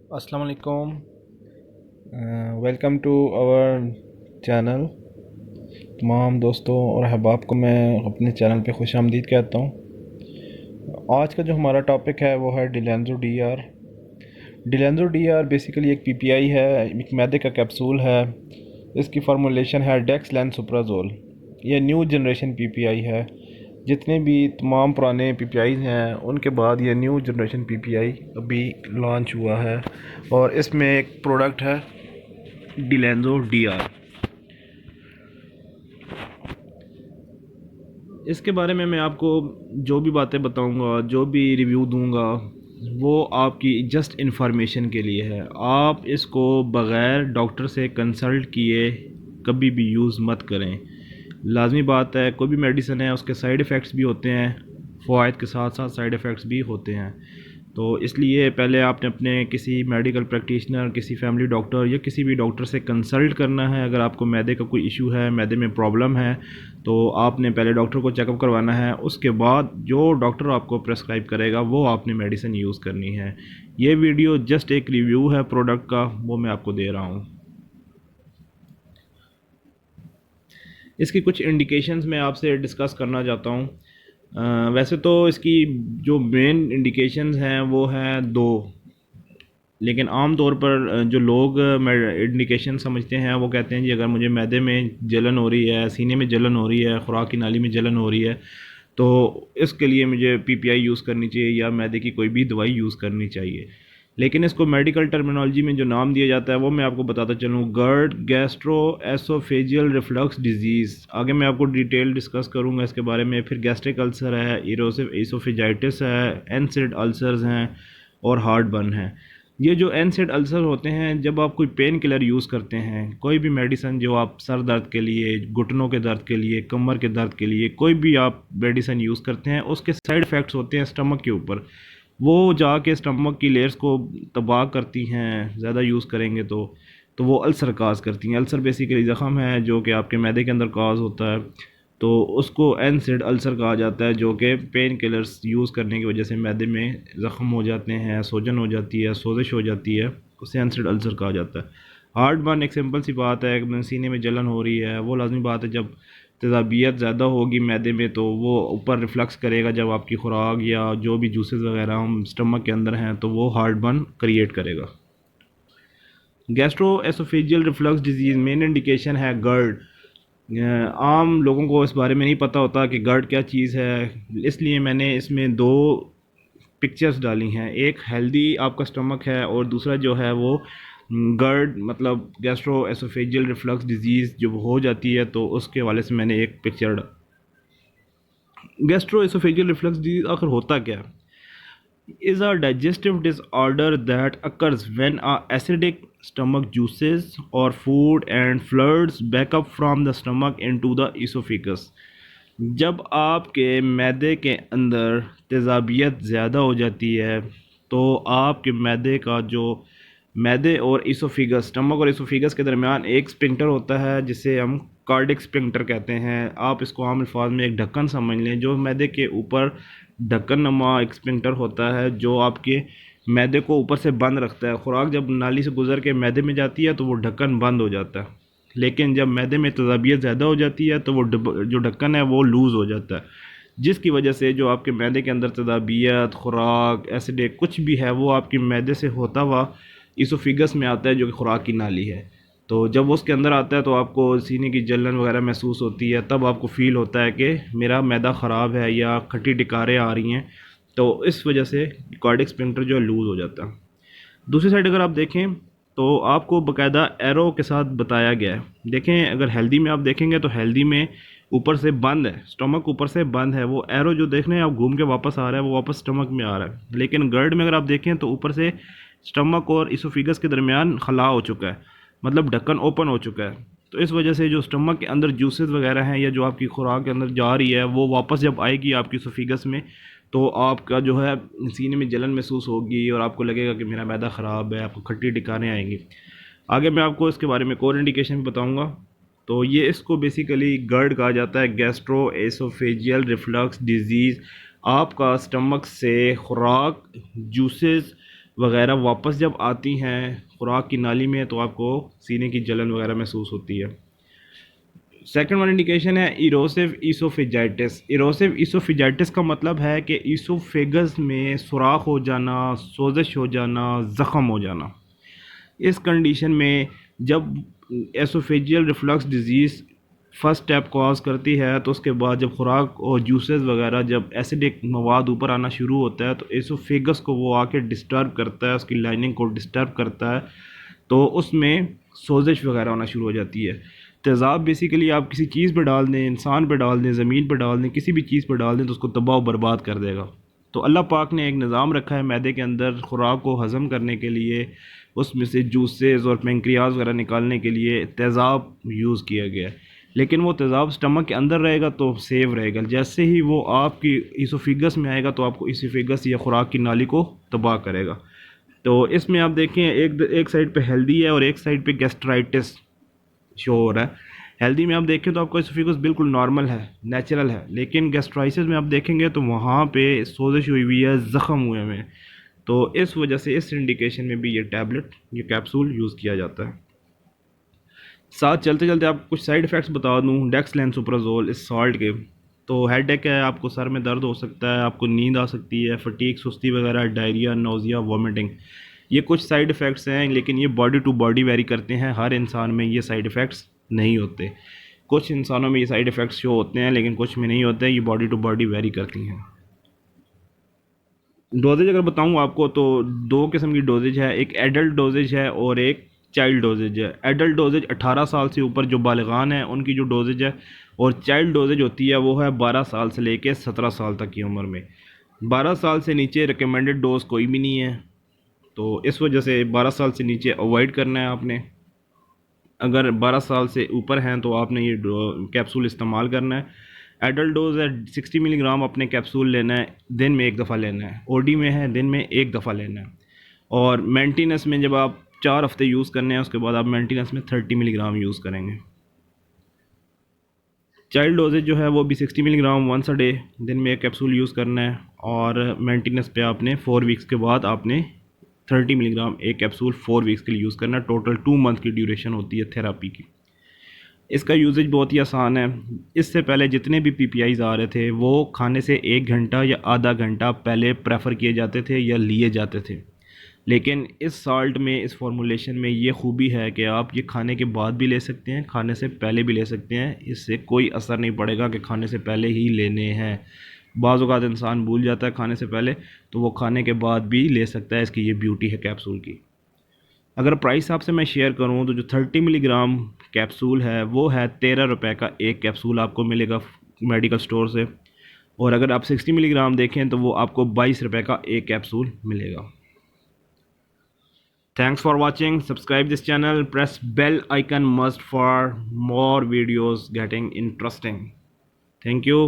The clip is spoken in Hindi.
अस्सलाम वालेकुम। Welcome to our channel. तमाम दोस्तों और अहबाब को मैं अपने चैनल पे खुशामदीद कहता हूँ। आज का जो हमारा टॉपिक है वो है डिलेंजो डी आर। डिलेंजो डी आर बेसिकली एक पीपीआई है, एक मैदे का कैप्सूल है। इसकी फार्मूलेशन है डेक्सलैन सुप्राजोल। ये न्यू जनरेशन पीपीआई है। जितने भी तमाम पुराने पीपीआईज़ हैं उनके बाद ये न्यू जनरेशन पीपीआई अभी लॉन्च हुआ है और इसमें एक प्रोडक्ट है डिलेंजो डी आर। इसके बारे में मैं आपको जो भी बातें बताऊंगा, जो भी रिव्यू दूंगा, वो आपकी जस्ट इन्फॉर्मेशन के लिए है। आप इसको बग़ैर डॉक्टर से कंसल्ट किए कभी भी यूज़ मत करें। लाजमी बात है, कोई भी मेडिसिन है उसके साइड इफ़ेक्ट्स भी होते हैं, फ़वाइद के साथ साथ साइड इफ़ेक्ट्स भी होते हैं। तो इसलिए पहले आपने अपने किसी मेडिकल प्रैक्टिशनर, किसी फैमिली डॉक्टर या किसी भी डॉक्टर से कंसल्ट करना है। अगर आपको मैदे का कोई इशू है, मैदे में प्रॉब्लम है, तो आपने पहले डॉक्टर को चेकअप करवाना है। उसके बाद जो डॉक्टर आपको प्रेस्क्राइब करेगा वो आपने मेडिसिन यूज़ करनी है। ये वीडियो जस्ट एक रिव्यू है प्रोडक्ट का, वो मैं आपको दे रहा हूँ। इसकी कुछ इंडिकेशंस मैं आपसे डिस्कस करना चाहता हूँ। वैसे तो इसकी जो मेन इंडिकेशंस हैं वो हैं दो, लेकिन आम तौर पर जो लोग इंडिकेशन समझते हैं वो कहते हैं जी अगर मुझे मैदे में जलन हो रही है, सीने में जलन हो रही है, खुराक की नाली में जलन हो रही है, तो इसके लिए मुझे पीपीआई यूज़ करनी चाहिए या मैदे की कोई भी दवाई यूज़ करनी चाहिए। लेकिन इसको मेडिकल टर्मिनोलॉजी में जो नाम दिया जाता है वो मैं आपको बताता चलूँ, गर्ड गैस्ट्रो एसोफेजियल रिफ्लक्स डिजीज़। आगे मैं आपको डिटेल डिस्कस करूँगा इसके बारे में। फिर गैस्ट्रिक अल्सर है, इरोसिव एसोफेजाइटिस है, एनसिड अल्सर्स हैं और हार्ट बर्न है। ये जो एनसेड अल्सर होते हैं, जब आप कोई पेन किलर यूज़ करते हैं, कोई भी मेडिसिन जो आप सर दर्द के लिए, घुटनों के दर्द के लिए, कमर के दर्द के लिए कोई भी आप मेडिसिन यूज़ करते हैं, उसके साइड इफ़ेक्ट्स होते हैं स्टमक के ऊपर। वो जाके स्टमक की लेयर्स को तबाह करती हैं। ज़्यादा यूज़ करेंगे तो वो अल्सर काज करती हैं। अल्सर बेसिकली ज़ख़म है जो कि आपके मैदे के अंदर काज होता है, तो उसको एनसिड अल्सर कहा जाता है, जो कि पेन किलर्स यूज़ करने की वजह से मैदे में ज़ख़म हो जाते हैं, सोजन हो जाती है, सोजिश हो जाती है, उसे एनसिड अल्सर कहा जाता है। हार्ट बर्न एक सिंपल सी बात है, सीने में जलन हो रही है, वो लाजमी बात है। जब तेज़ाबियत ज़्यादा होगी मैदे में तो वो ऊपर रिफ्लक्स करेगा। जब आपकी खुराक या जो भी जूसेस वगैरह हम स्टमक के अंदर हैं तो वो हार्ट बर्न क्रिएट करेगा। Gastro oesophageal reflux disease main indication है गर्ड। आम लोगों को इस बारे में नहीं पता होता कि गर्ड क्या चीज़ है, इसलिए मैंने इसमें दो पिक्चर्स डाली हैं। एक हेल्दी आपका स्टमक है और दूसरा जो है वो गर्ड मतलब गैस्ट्रो एसोफेजियल रिफ्लक्स डिजीज़ जब हो जाती है तो उसके हवाले से मैंने एक picture. Gastro oesophageal reflux disease आखिर होता क्या है? Is a digestive disorder that occurs when a acidic stomach juices or food and fluids back up from the stomach into the esophagus। जब आपके मैदे के अंदर तेज़ाबियत ज़्यादा हो जाती है तो आपके मैदे का जो मैदे और इसोफिगस, स्टमक और इसोफिगस के दरमियान एक स्पिंक्टर होता है जिसे हम कार्डिक स्पिंक्टर कहते हैं। आप इसको आम अल्फाज में एक ढक्कन समझ लें। जो मैदे के ऊपर ढक्कन नुमा एक स्पिंक्टर होता है जो आपके मैदे को ऊपर से बंद रखता है। खुराक जब नाली से गुजर के मैदे में जाती है तो वो ढक्कन बंद हो जाता है, लेकिन जब मैदे में तेज़ाबियत ज़्यादा हो जाती है तो वो जो ढक्कन है वो लूज़ हो जाता है, जिसकी वजह से जो आपके मैदे के अंदर तेज़ाबियत, खुराक, एसिडिक कुछ भी है वो आपके मैदे से होता हुआ इसोफिगस में आता है जो कि खुराक की नाली है। तो जब वो उसके अंदर आता है तो आपको सीने की जलन वगैरह महसूस होती है। तब आपको फ़ील होता है कि मेरा मैदा ख़राब है या खट्टी डिकारें आ रही हैं, तो इस वजह से कार्डिक स्फिंक्टर जो है लूज़ हो जाता है। दूसरी साइड अगर आप देखें तो आपको बाकायदा एरो के साथ बताया गया है। देखें, अगर हेल्दी में आप देखेंगे तो हेल्दी में ऊपर से बंद है, स्टमक ऊपर से बंद है। वो एरो जो देख रहे हैं आप घूम के वापस आ रहा है, वो वापस स्टमक में आ रहा है। लेकिन गर्ड में अगर आप देखें तो ऊपर से स्टमक और इसोफिगस के दरमियान खला हो चुका है, मतलब ढक्कन ओपन हो चुका है। तो इस वजह से जो स्टमक के अंदर जूसेस वगैरह हैं या जो आपकी खुराक के अंदर जा रही है वो वापस जब आएगी आपकी इसोफिगस में तो आपका जो है सीने में जलन महसूस होगी और आपको लगेगा कि मेरा मैदा ख़राब है, आपको खट्टी टिकाने आएंगी। आगे मैं आपको इसके बारे में और इंडिकेशन बताऊंगा। तो ये इसको बेसिकली गर्ड कहा जाता है, गैस्ट्रो एसोफेजियल रिफ्लक्स डिजीज़। आपका स्टमक से खुराक, जूसेस वगैरह वापस जब आती हैं खुराक की नाली में तो आपको सीने की जलन वगैरह महसूस होती है। सेकंड वन इंडिकेशन है इरोसिव ईसोफेजाइटिस। इरोसिव ईसोफेजाइटिस का मतलब है कि ईसोफेगस में सुराख हो जाना, सोजिश हो जाना, ज़ख़म हो जाना। इस कंडीशन में जब oesophageal reflux disease first step cause करती है तो उसके बाद जब खुराक और जूसेस वगैरह जब एसिडिक मवाद ऊपर आना शुरू होता है तो एसोफेगस को वो आके डिस्टर्ब करता है, उसकी लाइनिंग को डिस्टर्ब करता है, तो उसमें सोजिश वगैरह होना शुरू हो जाती है। तेज़ाब बेसिकली आप किसी चीज़ पे डाल दें, इंसान पे डाल दें, ज़मीन पे डाल दें, किसी भी चीज़ पे डाल दें तो उसको तबाह बर्बाद कर देगा। तो अल्लाह पाक ने एक निज़ाम रखा है मैदे के अंदर खुराक को हज़म करने के लिए, उसमें से जूसेस और पेंक्रियाज वगैरह निकालने के लिए तेज़ाब यूज़ किया गया है। लेकिन वो तेज़ाब स्टमक के अंदर रहेगा तो सेव रहेगा, जैसे ही वो आपकी ईसोफिगस में आएगा तो आपको ईसोफिगस या खुराक की नाली को तबाह करेगा। तो इसमें आप देखें एक साइड पे हेल्दी है और एक साइड पे गैस्ट्राइटिस शो हो रहा है। हेल्दी में आप देखें तो आपका इसोफेगस बिल्कुल नॉर्मल है, नेचुरल है, लेकिन गैस्ट्राइटिस में आप देखेंगे तो वहाँ पे सोजिश हुई हुई है, ज़ख़म हुए हुए हैं। तो इस वजह से इस इंडिकेशन में भी ये टैबलेट, ये कैप्सूल यूज़ किया जाता है। साथ चलते चलते आपको कुछ साइड इफ़ेक्ट्स बता दूँ डेक्सलैंसोप्राज़ोल इस सॉल्ट के। तो हेडेक है, आपको सर में दर्द हो सकता है, आपको नींद आ सकती है, फटीग, सुस्ती वगैरह, डायरिया, नोज़िया, वॉमिटिंग, ये कुछ साइड इफ़ेक्ट्स हैं, लेकिन ये बॉडी टू बॉडी वेरी करते हैं। हर इंसान में ये साइड इफ़ेक्ट्स नहीं होते। कुछ इंसानों में ये साइड इफ़ेक्ट्स शो होते हैं लेकिन कुछ में नहीं होते हैं। ये बॉडी टू बॉडी वेरी करती हैं। डोजेज अगर बताऊँ आपको तो दो किस्म की डोजेज है, एक एडल्ट डोजेज है और एक चाइल्ड डोजेज है। एडल्ट डोजेज 18 साल से ऊपर जो बालिगान हैं उनकी जो डोजेज है, और चाइल्ड डोजेज होती है वो है 12 साल से लेके 17 साल तक की उम्र में। 12 साल से नीचे रिकमेंडेड डोज कोई भी नहीं है, तो इस वजह से 12 साल से नीचे अवॉइड करना है आपने। अगर 12 साल से ऊपर हैं तो आपने ये कैप्सूल इस्तेमाल करना है। एडल्ट डोज है 60 मिलीग्राम, अपने कैप्सूल लेना है, दिन में एक दफ़ा लेना है। ओडी में है दिन में एक दफ़ा लेना है। और मेंटेनेंस में जब आप 4 हफ्ते यूज़ करने हैं उसके बाद आप मेंटेनेंस में 30 मिलीग्राम यूज़ करेंगे। चाइल्ड डोजेज जो है वो भी 60 मिलीग्राम वंस अ डे, दिन में एक कैप्सूल यूज़ करना है। और मेंटेनेंस पे आपने 4 वीक्स के बाद आपने 30 मिलीग्राम एक कैप्सूल 4 वीक्स के लिए यूज़ करना है। टोटल 2 मंथ की ड्यूरेशन होती है थेरापी की। इसका यूजेज बहुत ही आसान है। इससे पहले जितने भी पीपीआईज़ आ रहे थे वो खाने से 1 घंटा या आधा घंटा पहले प्रेफर किए जाते थे या लिए जाते थे, लेकिन इस साल्ट में, इस फॉर्मूलेशन में ये खूबी है कि आप ये खाने के बाद भी ले सकते हैं, खाने से पहले भी ले सकते हैं। इससे कोई असर नहीं पड़ेगा कि खाने से पहले ही लेने हैं। बाज़ औक़ात इंसान भूल जाता है खाने से पहले, तो वो खाने के बाद भी ले सकता है। इसकी ये ब्यूटी है कैप्सूल की। अगर प्राइस आपसे मैं शेयर करूं तो जो 30 मिलीग्राम कैप्सूल है वो है 13 रुपये का एक कैप्सूल आपको मिलेगा मेडिकल स्टोर से। और अगर आप 60 मिलीग्राम देखें तो वो आपको 22 रुपये का एक कैप्सूल मिलेगा। Thanks for watching. Subscribe this channel. Press bell icon must for more videos getting interesting. Thank you.